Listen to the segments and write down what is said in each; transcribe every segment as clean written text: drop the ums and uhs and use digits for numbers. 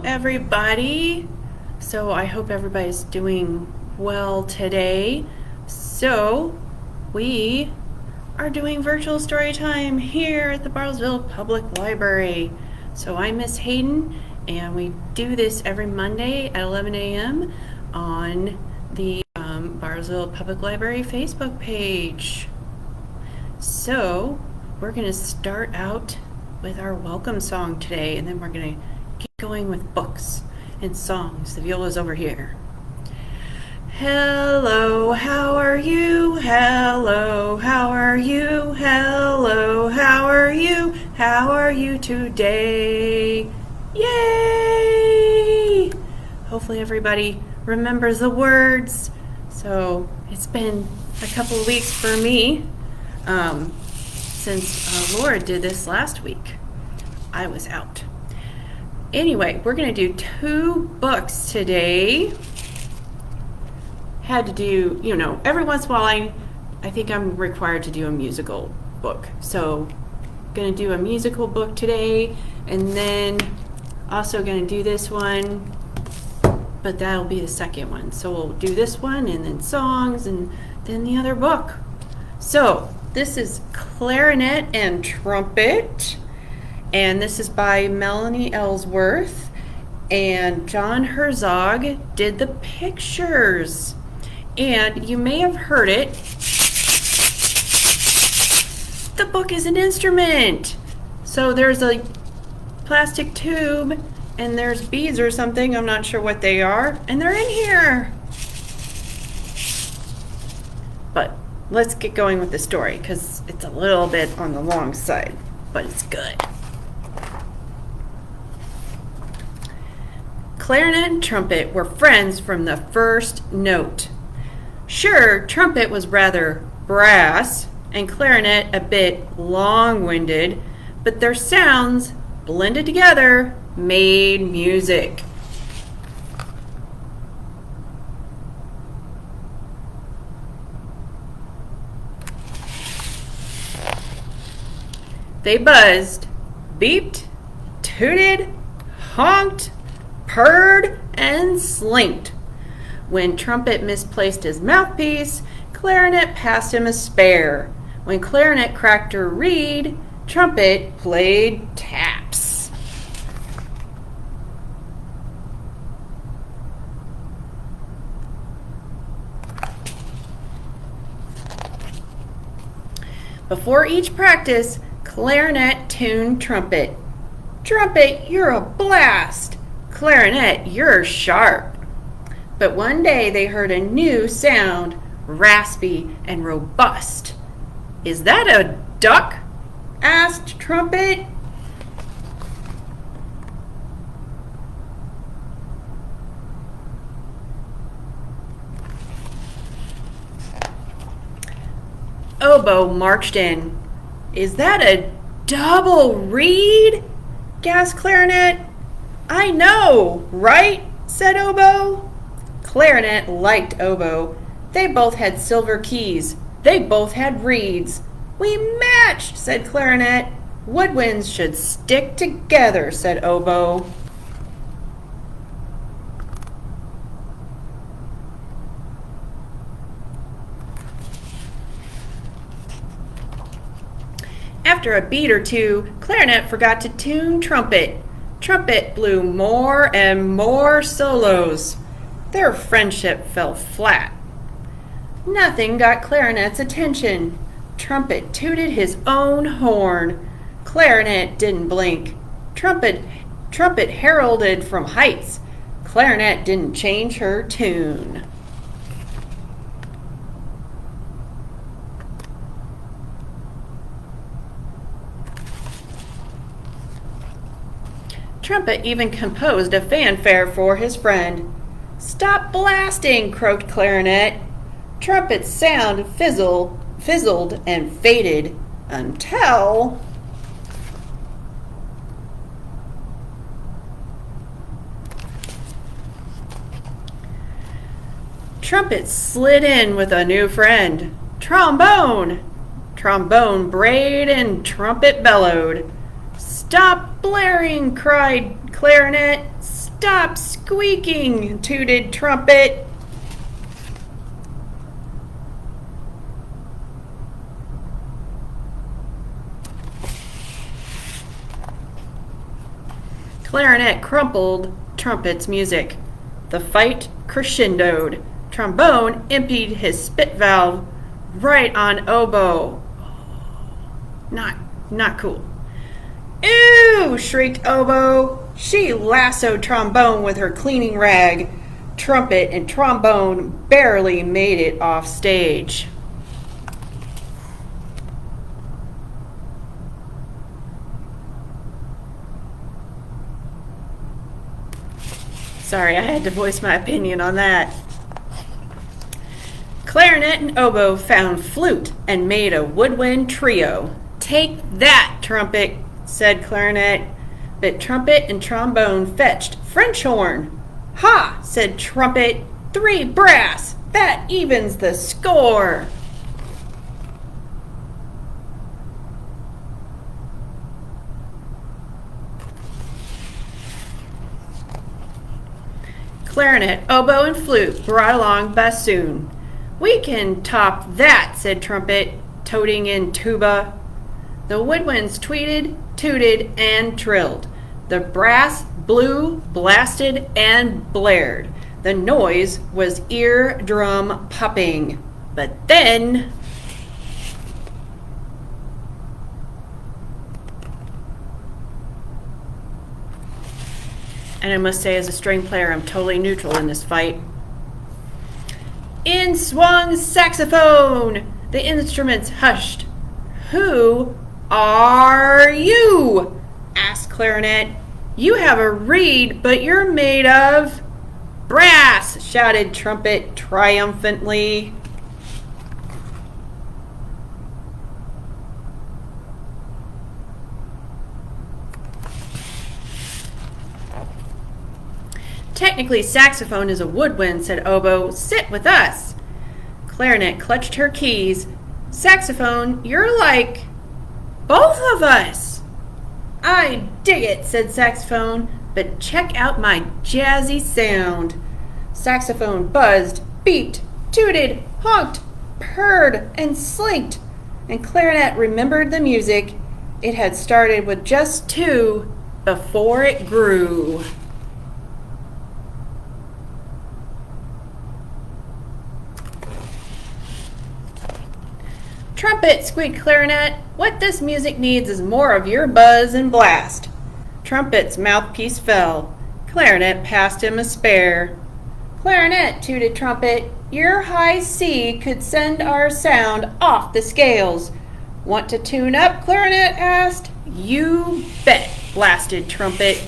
everybody. So I hope everybody's doing well today. So we are doing virtual story time here at the Bartlesville Public Library. So I'm Miss Hayden, and we do this every Monday at 11 a.m. on the Bartlesville Public Library Facebook page. So we're going to start out with our welcome song today, and then we're going to keep going with books and songs. The viola's over here. Hello, how are you? Hello, how are you? Hello, how are you? How are you today? Yay! Hopefully everybody remembers the words. So it's been a couple of weeks for me since Laura did this last week. I was out. Anyway, we're going to do 2 books today. Had to do, every once in a while I think I'm required to do a musical book. So going to do a musical book today, and then also going to do this one, but that'll be the second one. So we'll do this one and then songs and then the other book. So this is Clarinet and Trumpet, and this is by Melanie Ellsworth, and John Herzog did the pictures. And you may have heard it. The book is an instrument. So there's a plastic tube and there's beads or something, I'm not sure what they are, and they're in here. But let's get going with the story, because it's a little bit on the long side, but it's good. Clarinet and Trumpet were friends from the first note. Sure, Trumpet was rather brass and Clarinet a bit long-winded, but their sounds, blended together, made music. They buzzed, beeped, tooted, honked, purred, and slinked. When Trumpet misplaced his mouthpiece, Clarinet passed him a spare. When Clarinet cracked her reed, Trumpet played taps. Before each practice, Clarinet tuned Trumpet. Trumpet, you're a blast! Clarinet, you're sharp! But one day they heard a new sound, raspy and robust. Is that a duck? Asked Trumpet. Oboe marched in. Is that a double reed? Gasped Clarinet. I know, right? Said Oboe. Clarinet liked Oboe. They both had silver keys. They both had reeds. We matched, said Clarinet. Woodwinds should stick together, said Oboe. After a beat or two, Clarinet forgot to tune Trumpet. Trumpet blew more and more solos. Their friendship fell flat. Nothing got Clarinet's attention. Trumpet tooted his own horn. Clarinet didn't blink. Trumpet heralded from heights. Clarinet didn't change her tune. Trumpet even composed a fanfare for his friend. Stop blasting, croaked Clarinet. Trumpet's sound fizzled and faded until... Trumpet slid in with a new friend. Trombone! Trombone brayed and Trumpet bellowed. Stop blaring, cried Clarinet. Stop! Stop squeaking, tooted trumpet. Clarinet crumpled trumpet's music. The fight crescendoed. Trombone emptied his spit valve right on oboe. Not cool. Ew! Shrieked oboe. She lassoed trombone with her cleaning rag. Trumpet and trombone barely made it off stage. Sorry, I had to voice my opinion on that. Clarinet and oboe found flute and made a woodwind trio. Take that, trumpet, said clarinet. But trumpet and trombone fetched French horn. Ha, said trumpet, 3 brass. That evens the score. Clarinet, oboe, and flute brought along bassoon. We can top that, said trumpet, toting in tuba. The woodwinds tweeted, tooted, and trilled. The brass blew, blasted, and blared. The noise was eardrum popping. But then... And I must say, as a string player, I'm totally neutral in this fight. In swung saxophone! The instruments hushed. Who are you? Asked clarinet. You have a reed, but you're made of brass, shouted trumpet triumphantly. Technically, saxophone is a woodwind, said oboe. Sit with us. Clarinet clutched her keys. Saxophone, you're like both of us. I dig it, said saxophone, but check out my jazzy sound. Saxophone buzzed, beeped, tooted, honked, purred, and slinked. And clarinet remembered the music. It had started with just 2 before it grew. Trumpet, squeaked clarinet. What this music needs is more of your buzz and blast. Trumpet's mouthpiece fell. Clarinet passed him a spare. Clarinet, tooted trumpet. Your high C could send our sound off the scales. Want to tune up? Clarinet asked. You bet, blasted trumpet.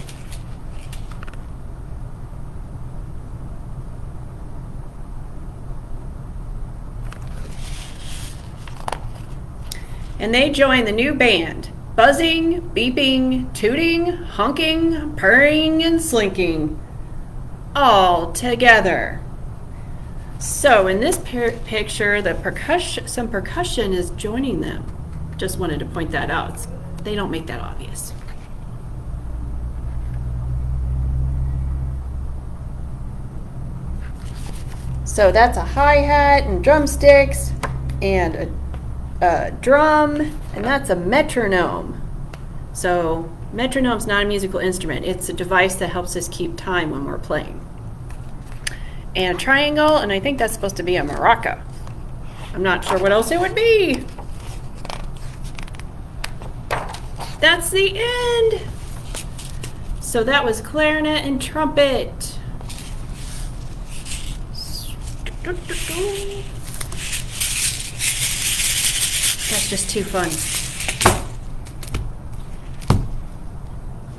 And they joined the new band, buzzing, beeping, tooting, honking, purring, and slinking, all together. So in this picture, some percussion is joining them. Just wanted to point that out. They don't make that obvious. So that's a hi-hat and drumsticks and a drum, and that's a metronome. So metronome's not a musical instrument. It's a device that helps us keep time when we're playing. And a triangle, and I think that's supposed to be a maraca. I'm not sure what else it would be. That's the end. So that was clarinet and trumpet. That's just too fun.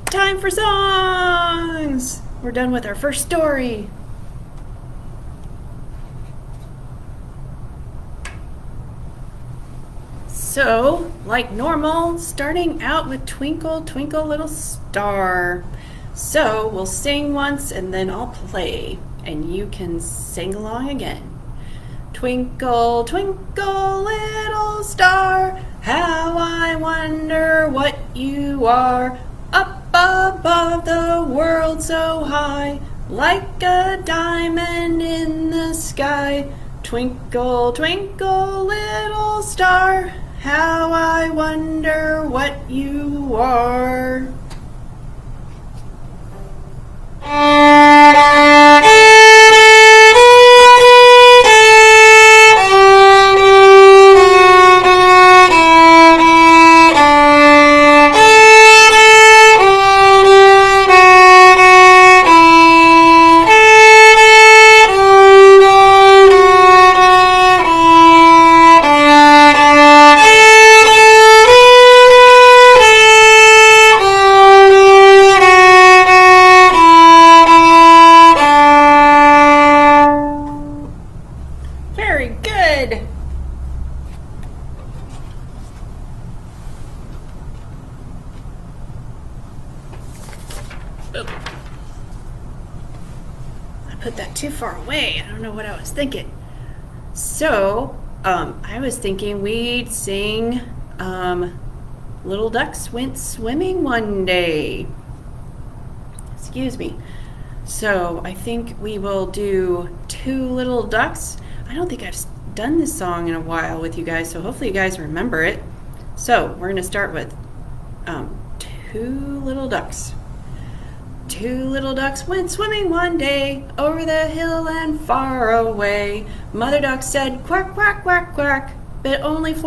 Time for songs! We're done with our first story. So, like normal, starting out with Twinkle, Twinkle, Little Star. So, we'll sing once and then I'll play, and you can sing along again. Twinkle, twinkle, little star, how I wonder what you are. Up above the world so high, like a diamond in the sky. Twinkle, twinkle, little star, how I wonder what you are. Very good. I put that too far away. I don't know what I was thinking. So, I was thinking we'd sing Little Ducks Went Swimming One Day. Excuse me. So, I think we will do Two Little Ducks. I don't think I've done this song in a while with you guys, so hopefully you guys remember it. So, we're going to start with Two Little Ducks. Two little ducks went swimming one day over the hill and far away. Mother duck said quack, quack, quack, quack, but only but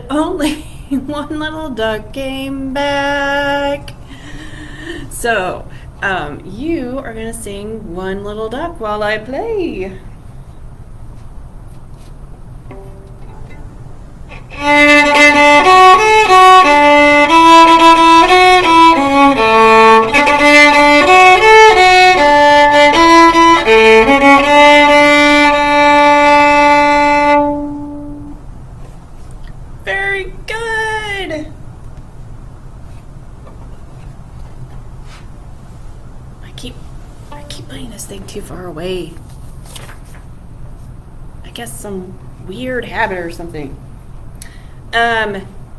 only one little duck came back. So, you are going to sing One Little Duck while I play. Very good. I keep putting this thing too far away. I guess some weird habit or something.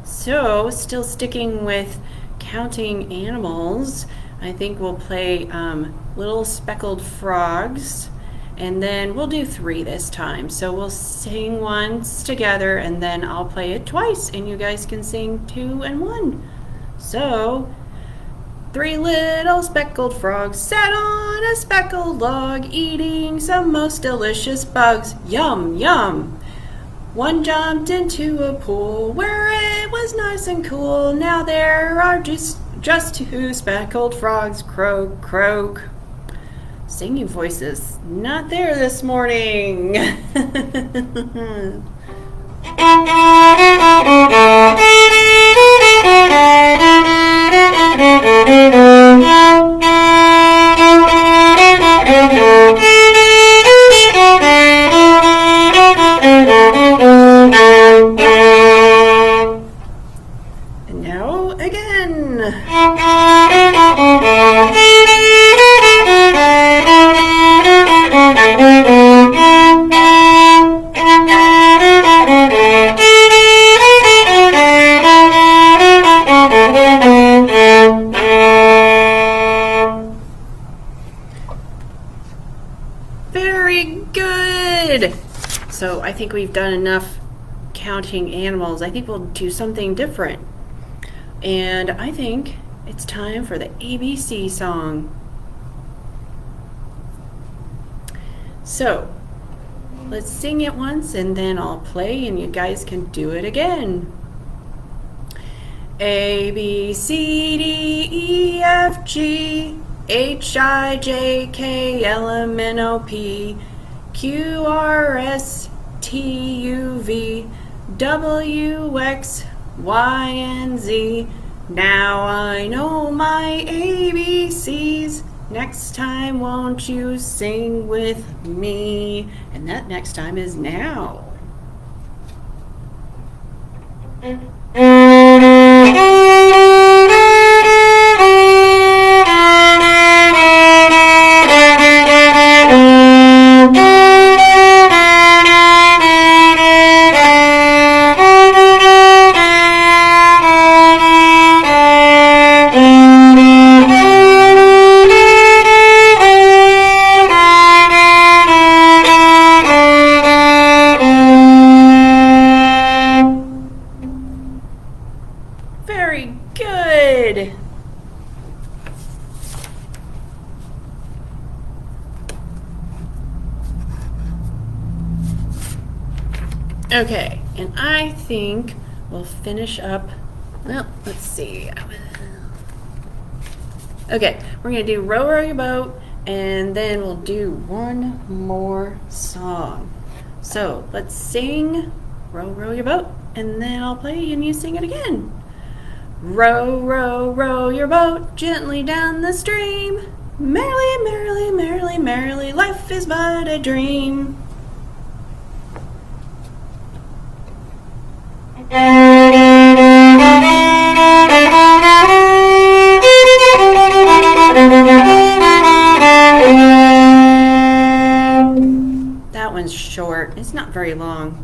So still sticking with counting animals, I think we'll play Little Speckled Frogs, and then we'll do 3 this time. So we'll sing once together, and then I'll play it twice, and you guys can sing 2 and 1. So, 3 little speckled frogs sat on a speckled log, eating some most delicious bugs. Yum, yum! One jumped into a pool where it was nice and cool. Now there are just 2 speckled frogs. Croak, croak. Singing voices not there this morning. And now again. Very good. So I think we've done enough counting animals. I think we'll do something different. And I think it's time for the ABC song. So let's sing it once and then I'll play and you guys can do it again. A, B, C, D, E, F, G, H, I, J, K, L, M, N, O, P, Q, R, S, T, U, V, W, X, Y, and Z. Now I know my ABCs. Next time won't you sing with me? And that next time is now. Okay, and I think we'll finish up. Well, let's see. Okay, we're gonna do Row Row Your Boat, and then we'll do one more song. So let's sing Row Row Your Boat, and then I'll play and you sing it again. Row, row, row your boat gently down the stream. Merrily, merrily, merrily, merrily, life is but a dream. That one's short. It's not very long.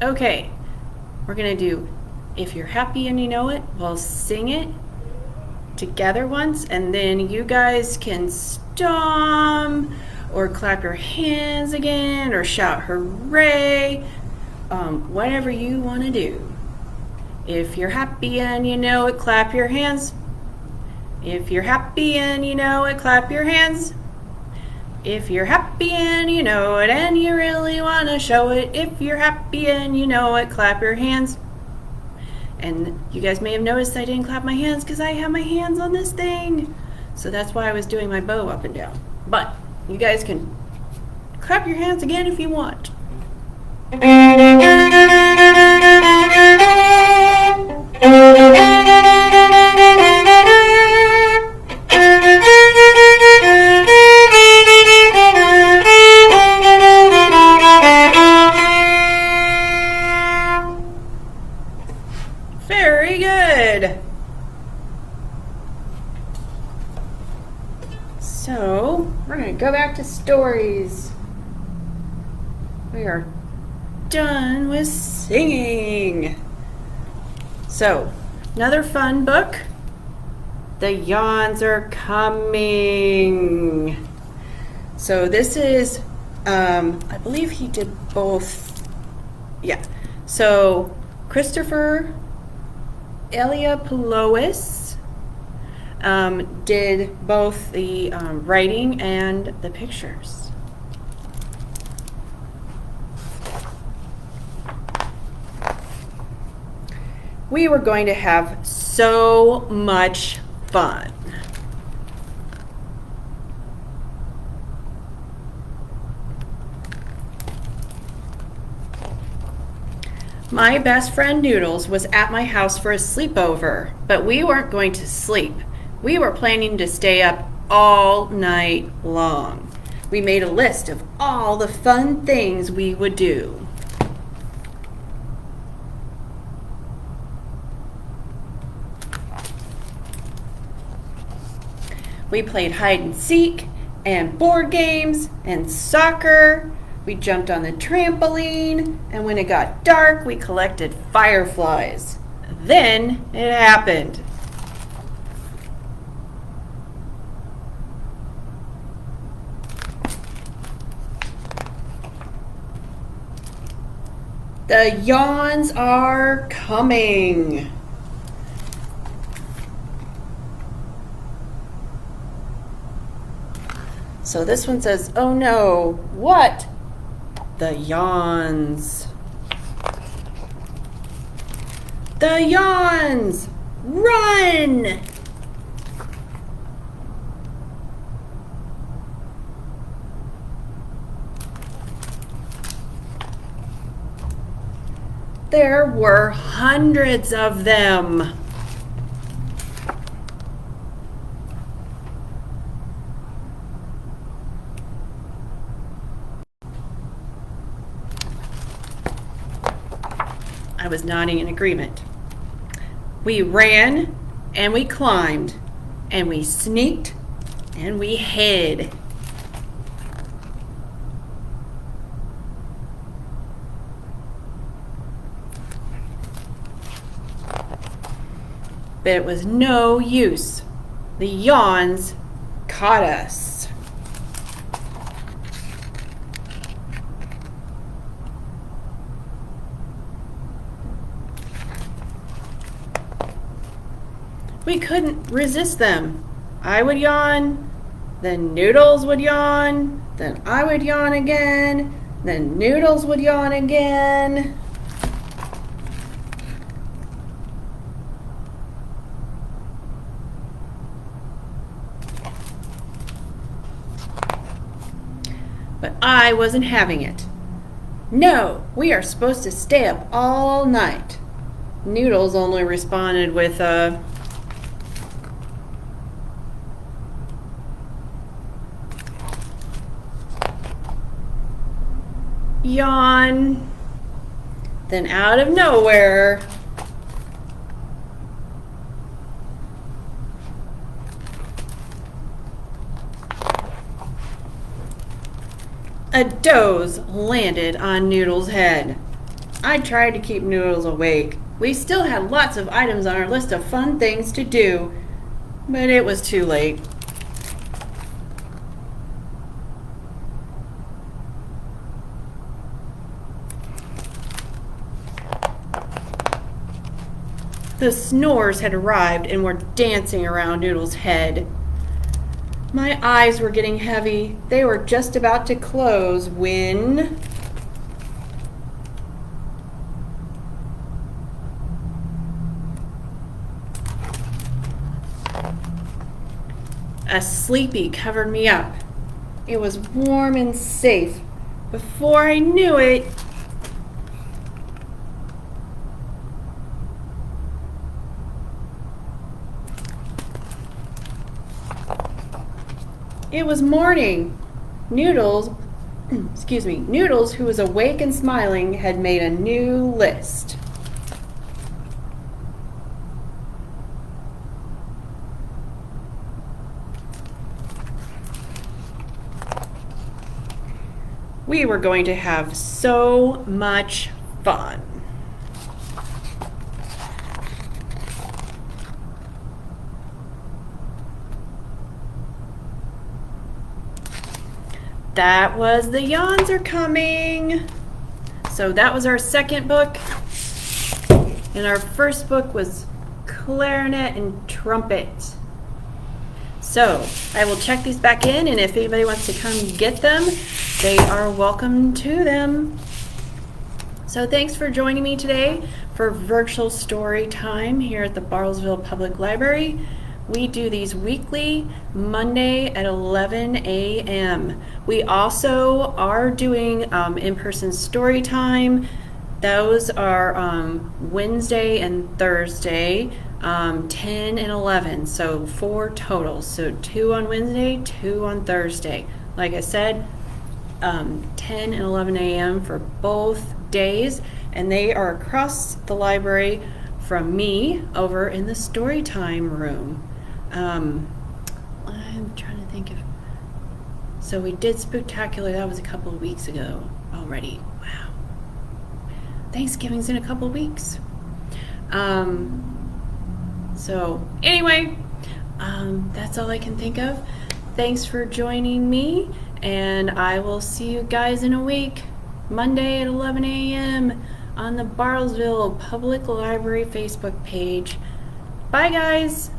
Okay, we're gonna do If You're Happy and You Know It. We'll sing it together once, and then you guys can stomp or clap your hands again or shout hooray, whatever you want to do. If you're happy and you know it, clap your hands. If you're happy and you know it, clap your hands. If you're happy and you know it and you really want to show it, if you're happy and you know it, clap your hands. And you guys may have noticed I didn't clap my hands because I have my hands on this thing. So that's why I was doing my bow up and down. But you guys can clap your hands again if you want. Very good. So, we're going to go back to stories. We are done with singing. So, another fun book. The Yawns Are Coming. So this is, I believe he did both. Yeah. So, Christopher Eliopoulos did both the writing and the pictures. We were going to have so much fun. My best friend Noodles was at my house for a sleepover, but we weren't going to sleep. We were planning to stay up all night long. We made a list of all the fun things we would do. We played hide and seek and board games and soccer. We jumped on the trampoline, and when it got dark, we collected fireflies. Then it happened. The yawns are coming. So this one says, oh no, what? The yawns. The yawns! Run! There were hundreds of them. I was nodding in agreement. We ran and we climbed and we sneaked and we hid. But it was no use. The yawns caught us. We couldn't resist them. I would yawn, then Noodles would yawn, then I would yawn again, then Noodles would yawn again. But I wasn't having it. No, we are supposed to stay up all night. Noodles only responded with a yawn. Then out of nowhere, a doze landed on Noodles' head. I tried to keep Noodles awake. We still had lots of items on our list of fun things to do, but it was too late. The snores had arrived and were dancing around Noodles' head. My eyes were getting heavy. They were just about to close when a sleepy covered me up. It was warm and safe. Before I knew it, it was morning. Noodles, Noodles, who was awake and smiling, had made a new list. We were going to have so much fun. That was The Yawns Are Coming. So that was our second book. And our first book was Clarinet and Trumpet. So I will check these back in, and if anybody wants to come get them, they are welcome to them. So thanks for joining me today for virtual story time here at the Bartlesville Public Library. We do these weekly, Monday at 11 a.m. We also are doing in-person story time. Those are Wednesday and Thursday, 10 and 11, so 4 totals. So 2 on Wednesday, 2 on Thursday. Like I said, 10 and 11 a.m. for both days, and they are across the library from me over in the story time room. I'm trying to think of, so we did Spooktacular, that was a couple of weeks ago already. Wow. Thanksgiving's in a couple of weeks. So anyway, that's all I can think of. Thanks for joining me, and I will see you guys in a week, Monday at 11 a.m. on the Bartlesville Public Library Facebook page. Bye guys!